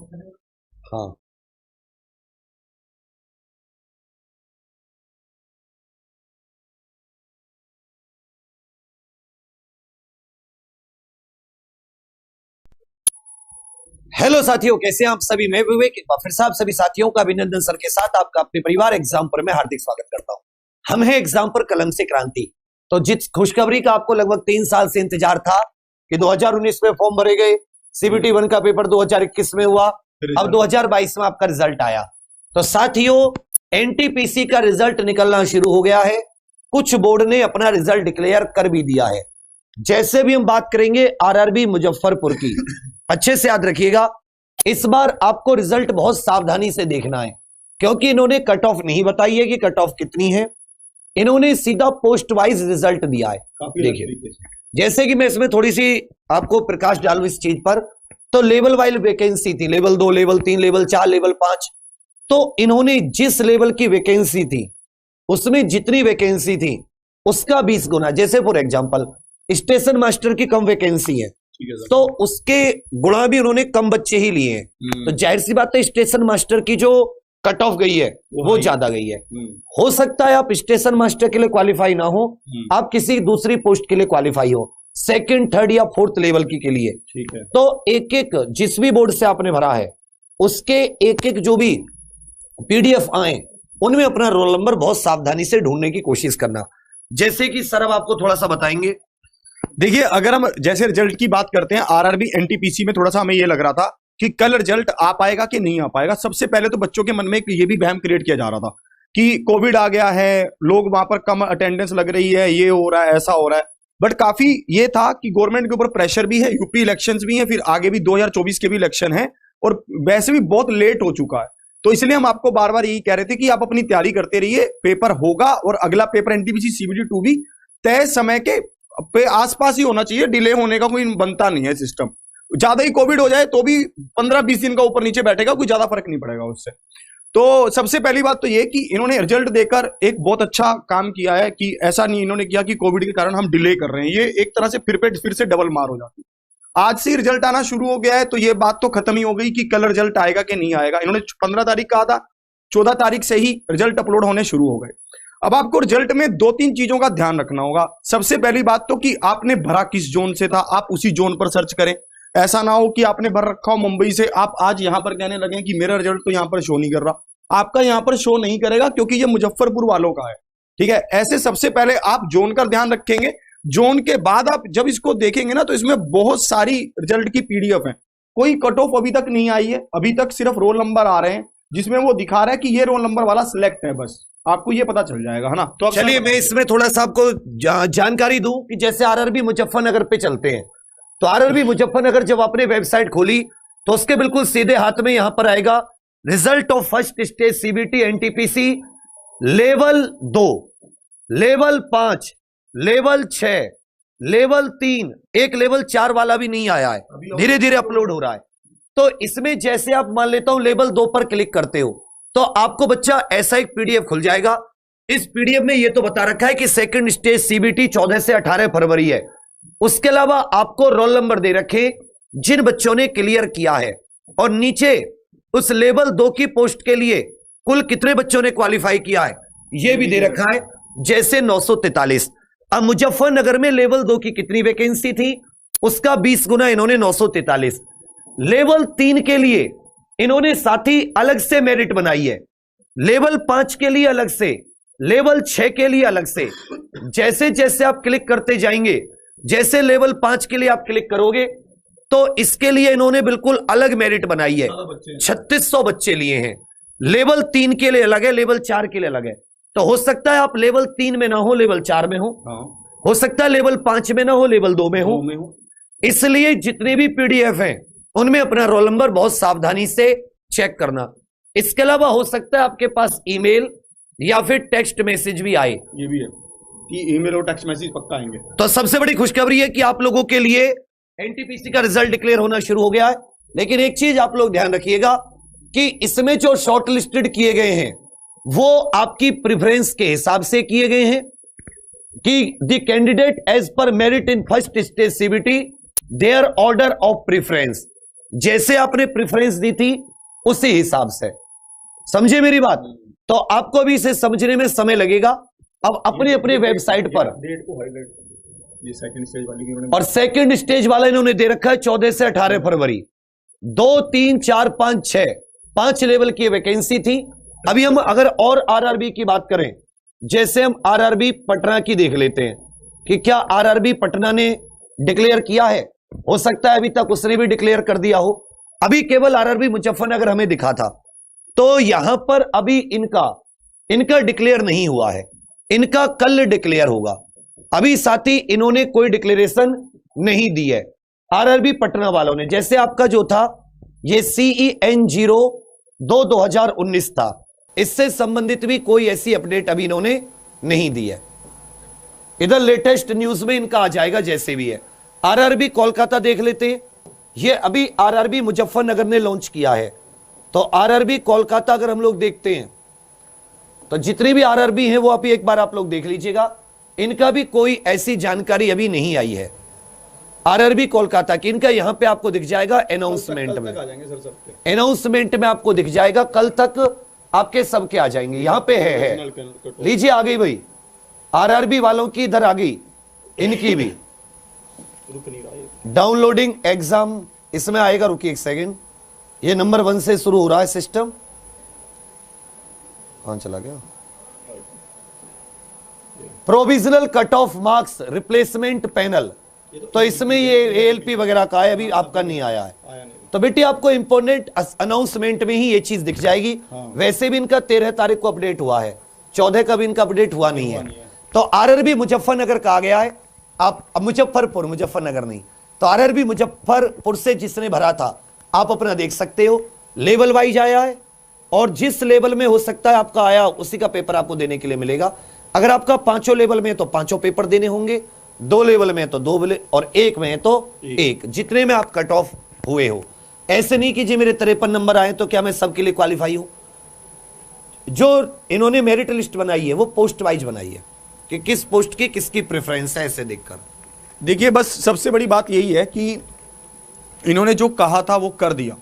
हाँ, हेलो साथियों, कैसे हैं आप सभी। मैं विवेक एक बार फिर से आप सभी साथियों का अभिनंदन सर के साथ आपका अपने परिवार एग्जाम पर मैं हार्दिक स्वागत करता हूं। हम हैं एग्जाम पर कलम से क्रांति। तो जिस खुशखबरी का आपको लगभग 3 साल से इंतजार था कि 2019 में फॉर्म भरे गए, CBT 1 का पेपर 2021 में हुआ, अब 2022 में आपका रिजल्ट आया। तो साथियों, NTPC का रिजल्ट निकलना शुरू हो गया है। कुछ बोर्ड ने अपना रिजल्ट डिक्लेयर कर भी दिया है। जैसे भी हम बात करेंगे RRB मुजफ्फरपुर की, अच्छे से याद रखिएगा, इस बार आपको रिजल्ट बहुत सावधानी से देखना है, क्योंकि इन्होंने कट ऑफ नहीं बताई है कि कट ऑफ कितनी है। इन्होंने सीधा पोस्ट वाइज रिजल्ट दिया है। देखिए, जैसे कि मैं इसमें थोड़ी सी आपको प्रकाश डालूं इस चीज पर, तो लेवल वाइज वैकेंसी थी, लेवल 2, लेवल 3, लेवल 4, लेवल 5। तो इन्होंने जिस लेवल की वैकेंसी थी उसमें जितनी वैकेंसी थी उसका 20 गुना। जैसे फॉर एग्जाम्पल स्टेशन मास्टर की कम वैकेंसी है, तो उसके गुणा भी उन्होंने कम बच्चे ही लिए हैं। तो जाहिर सी बात है स्टेशन मास्टर की जो कट ऑफ गई है वो ज्यादा गई है। हो सकता है आप स्टेशन मास्टर के लिए क्वालिफाई ना हो, आप किसी दूसरी पोस्ट के लिए क्वालिफाई हो, सेकंड, थर्ड या फोर्थ लेवल की के लिए। ठीक है। तो एक एक जिस भी बोर्ड से आपने भरा है उसके एक एक जो भी PDF आए उनमें अपना रोल नंबर बहुत सावधानी से ढूंढने की कोशिश करना। जैसे कि सर अब आपको थोड़ा सा बताएंगे। देखिए, अगर हम जैसे रिजल्ट की बात करते हैं, RRB NTPC में थोड़ा सा हमें ये लग रहा था कि कल रिजल्ट आ पाएगा कि नहीं आ पाएगा। सबसे पहले तो बच्चों के मन में ये भी वहम क्रिएट किया जा रहा था कि कोविड आ गया है, लोग वहां पर कम अटेंडेंस लग रही है, ये हो रहा है, ऐसा हो रहा है। बट काफी ये था कि गवर्नमेंट के ऊपर प्रेशर भी है, यूपी इलेक्शंस भी है, फिर आगे भी 2024 के भी इलेक्शन है, और वैसे भी बहुत लेट हो चुका है। तो इसलिए हम आपको बार बार यही कह रहे थे कि आप अपनी तैयारी करते रहिए, पेपर होगा, और अगला पेपर NTPC CBT 2 भी तय समय के पे आसपास ही होना चाहिए। डिले होने का कोई बनता नहीं है सिस्टम। ज्यादा ही कोविड हो जाए तो भी 15-20 दिन का ऊपर नीचे बैठेगा, कोई ज्यादा फर्क नहीं पड़ेगा उससे। तो सबसे पहली बात तो ये कि इन्होंने रिजल्ट देकर एक बहुत अच्छा काम किया है कि ऐसा नहीं इन्होंने किया कि कोविड के कारण हम डिले कर रहे हैं। ये एक तरह से फिर से डबल मार हो जाती। आज से रिजल्ट आना शुरू हो गया है, तो ये बात तो खत्म ही हो गई कि कल रिजल्ट आएगा कि नहीं आएगा। इन्होंने 15 तारीख कहा था, 14 तारीख से ही रिजल्ट अपलोड होने शुरू हो गए। अब आपको रिजल्ट में 2-3 चीजों का ध्यान रखना होगा। सबसे पहली बात तो कि आपने भरा किस जोन से था, आप उसी जोन पर सर्च करें। ऐसा ना हो कि आपने भर रखा हो मुंबई से, आप आज यहां पर कहने लगे कि मेरा रिजल्ट तो यहां पर शो नहीं कर रहा। आपका यहां पर शो नहीं करेगा क्योंकि ये मुजफ्फरपुर वालों का है। ठीक है, ऐसे सबसे पहले आप जोन का ध्यान रखेंगे। जोन के बाद आप जब इसको देखेंगे ना, तो इसमें बहुत सारी रिजल्ट की PDF है। कोई कट ऑफ अभी तक नहीं आई है, अभी तक सिर्फ रोल नंबर आ रहे हैं जिसमें वो दिखा रहा है कि ये रोल नंबर वाला सिलेक्ट है। बस आपको ये पता चल जाएगा, है ना। तो चलिए मैं इसमें थोड़ा सा आपको जानकारी दूं कि जैसे RRB मुजफ्फरनगर पे चलते हैं, तो RRB मुजफ्फरनगर जब आपने वेबसाइट खोली तो उसके बिल्कुल सीधे हाथ में यहां पर आएगा result of first stage CBT NTPC level 2, level 5, level 6, level 3, एक लेवल 4 वाला भी नहीं आया है, धीरे धीरे अपलोड हो रहा है। तो इसमें जैसे आप मान लेता हूं लेवल 2 पर क्लिक करते हो तो आपको बच्चा ऐसा एक PDF खुल जाएगा। इस PDF में ये तो बता रखा है कि सेकंड स्टेज CBT 14 से 18 फरवरी है। उसके अलावा आपको रोल नंबर दे रखे जिन बच्चों ने क्लियर किया है, और नीचे उस लेवल 2 की पोस्ट के लिए कुल कितने बच्चों ने क्वालिफाई किया है ये भी दे रखा है, जैसे 943। अब मुजफ्फरनगर में लेवल 2 की कितनी वैकेंसी थी उसका 20 गुना इन्होंने 943। लेवल 3 के लिए इन्होंने साथ ही अलग से मेरिट बनाई है, लेवल 5 के लिए अलग से, लेवल 6 के लिए अलग से। जैसे जैसे आप क्लिक करते जाएंगे, जैसे लेवल 5 के लिए आप क्लिक करोगे तो इसके लिए इन्होंने बिल्कुल अलग मेरिट बनाई है, 3600 बच्चे लिए हैं। लेवल 3 के लिए अलग है, लेवल 4 के लिए अलग है। तो हो सकता है आप लेवल 3 में ना हो, लेवल 4 में हो सकता है लेवल 5 में ना हो, लेवल 2 में हो। इसलिए जितने भी PDF हैं उनमें अपना रोल नंबर बहुत सावधानी से चेक करना। इसके अलावा हो सकता है आपके पास ईमेल या फिर टेक्स्ट मैसेज भी आए, ये भी है कि ईमेल और टेक्स्ट मैसेज पक्का आएंगे। तो सबसे बड़ी खुशखबरी है कि आप लोगों के लिए NTPC का रिजल्ट डिक्लेयर होना शुरू हो गया है। लेकिन एक चीज आप लोग ध्यान रखिएगा कि इसमें जो शॉर्ट लिस्टेड किए गए हैं वो आपकी प्रेफरेंस के हिसाब से किए गए हैं कि the candidate as per merit in first stage CBT their order of preference. जैसे आपने प्रेफरेंस दी थी उसी हिसाब से। समझे मेरी बात? तो आपको भी इसे समझने में समय लगेगा। अब अपने अपने वेबसाइट पर डेट को हाईलाइट कर दो, ये सेकंड स्टेज वाली की और सेकंड स्टेज वाला इन्होंने दे रखा है 14 से 18 फरवरी। 2, 3, 4, 5, 6 5 लेवल की वैकेंसी थी। अभी हम अगर और आरआरबी की बात करें, जैसे हम आरआरबी पटना की देख लेते हैं कि क्या आरआरबी पटना ने डिक्लेयर किया है। हो सकता है अभी तक उसने भी डिक्लेयर कर दिया हो। अभी केवल आरआरबी मुजफ्फरनगर हमें दिखा था, तो यहां पर अभी इनका डिक्लेयर नहीं हुआ है। इनका कल डिक्लेयर होगा। अभी साथ ही इन्होंने कोई डिक्लेरेशन नहीं दी है आरआरबी पटना वालों ने। जैसे आपका जो था ये CEN 02/2019 था, इससे संबंधित भी कोई ऐसी अपडेट अभी इन्होंने नहीं दी है। इधर लेटेस्ट न्यूज में इनका आ जाएगा जैसे भी है। आरआरबी कोलकाता देख लेते हैं। ये अभी आरआरबी मुजफ्फरनगर ने लॉन्च किया है। तो आरआरबी कोलकाता अगर हम लोग देखते हैं तो जितनी भी आरआरबी हैं वो अभी एक बार आप लोग देख लीजिएगा। इनका भी कोई ऐसी जानकारी अभी नहीं आई है आरआरबी कोलकाता की। इनका यहां पे आपको दिख जाएगा अनाउंसमेंट में। अनाउंसमेंट में आपको दिख जाएगा, कल तक आपके सबके आ जाएंगे। यहां पे है लीजिए, आ गई भाई आरआरबी वालों की, इधर आ गई इनकी भी डाउनलोडिंग एग्जाम इसमें आएगा। रुकिए एक सेकंड, ये नंबर 1 से शुरू हो रहा है सिस्टम। कहां चला गया? Provisional cut off marks replacement panel, तो इसमें ये ALP वगैरह का है, अभी आपका नहीं आया है। तो बेटी आपको इंपोर्टेंट अनाउंसमेंट में ही ये चीज दिख जाएगी। वैसे भी इनका 13 तारीख को अपडेट हुआ है, 14 का भी इनका अपडेट हुआ नहीं है। तो आरआरबी मुजफ्फरनगर का आ गया है। आप मुजफ्फरनगर नहीं, तो आरआरबी मुजफ्फरपुर से जिसने भरा था आप अपना देख सकते हो, लेवल वाइज आया है और जिस लेवल में हो सकता है आपका आया उसी का पेपर आपको देने के लिए मिलेगा। अगर आपका 5 लेवल में है तो 5 पेपर देने होंगे, 2 लेवल में है तो 2 और 1 में है तो 1, जितने में आप कट ऑफ हुए हो। ऐसे नहीं कि जी मेरे 53 नंबर आए तो क्या मैं सबके लिए क्वालिफाई हूं। जो इन्होंने मेरिट लिस्ट बनाई है वो पोस्ट वाइज बनाई है कि किस पोस्ट की किसकी प्रेफरेंस है, ऐसे देखकर। देखिए बस सबसे बड़ी बात यही है कि इन्होंने जो कहा था वो कर दिया।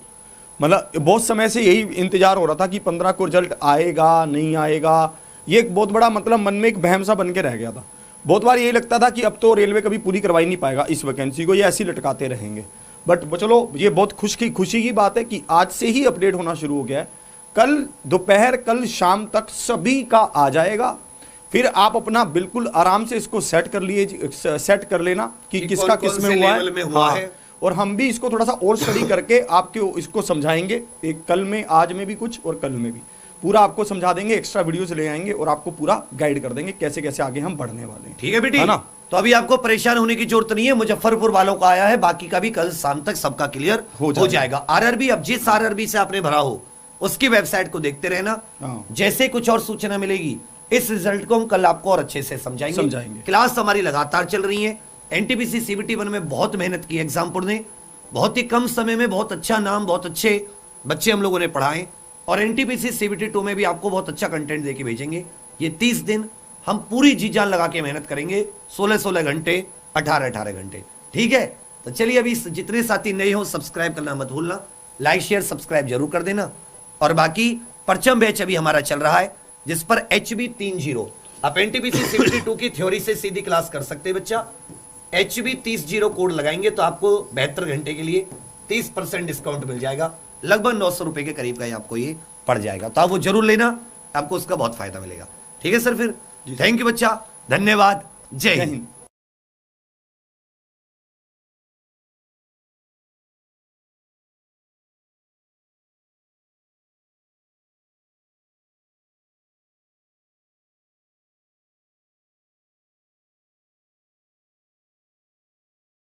मतलब बहुत समय से यही इंतजार हो रहा था कि 15 को रिजल्ट आएगा नहीं आएगा। ये एक बहुत बड़ा मतलब मन में एक वहम सा बन के रह गया था। बहुत बार यही लगता था कि अब तो रेलवे कभी पूरी करवाई नहीं पाएगा इस वैकेंसी को, ये ऐसे ही लटकाते रहेंगे। बट चलो ये बहुत खुशी की बात है कि आज से ही अपडेट होना शुरू हो गया है। कल दोपहर कल शाम तक सभी का आ जाएगा। फिर आप अपना बिल्कुल आराम से इसको सेट कर लेना कि किसका किस में हुआ है। और हम भी इसको थोड़ा सा और स्टडी करके आपको इसको समझाएंगे, एक कल में आज में भी कुछ और कल में भी पूरा आपको समझा देंगे। एक्स्ट्रा वीडियोस ले आएंगे और आपको पूरा गाइड कर देंगे कैसे कैसे आगे हम बढ़ने वाले हैं। ठीक है बेटी, है ना? तो अभी आपको परेशान होने की जरूरत नहीं है। मुजफ्फरपुर वालों का आया है, बाकी का भी कल शाम तक सबका क्लियर हो जाएगा। आरआरबी अब जिस आरआरबी से आपने भरा हो उसकी वेबसाइट को देखते रहना। जैसे कुछ और सूचना मिलेगी इस रिजल्ट को हम कल आपको और अच्छे से समझाएंगे। क्लास हमारी लगातार चल रही है। एनटीपीसी CBT 1 में बहुत मेहनत की एग्जामपुर ने, बहुत ही कम समय में बहुत अच्छा नाम, बहुत अच्छे बच्चे हम लोगों ने पढ़ाए। और एनटीपीसी CBT 2 में भी आपको बहुत अच्छा कंटेंट देके भेजेंगे। ये 30 दिन हम पूरी जी जान लगा के मेहनत करेंगे, 16-16 घंटे, 18-18 घंटे। ठीक है, तो चलिए अभी जितने साथी नए हो सब्सक्राइब करना मत भूलना, लाइक शेयर सब्सक्राइब जरूर कर देना। और बाकी परचम बैच अभी हमारा चल रहा है जिस पर HB 30 आप एनटीपीसी CBT 2 की थ्योरी से सीधी क्लास कर सकते हैं। बच्चा HB 30 कोड लगाएंगे तो आपको 72 घंटे के लिए 30% डिस्काउंट मिल जाएगा। लगभग 900 रुपए के करीब का ही आपको ये पड़ जाएगा, तो आप वो जरूर लेना, आपको उसका बहुत फायदा मिलेगा। ठीक है सर, फिर थैंक यू बच्चा, धन्यवाद, जय हिंद।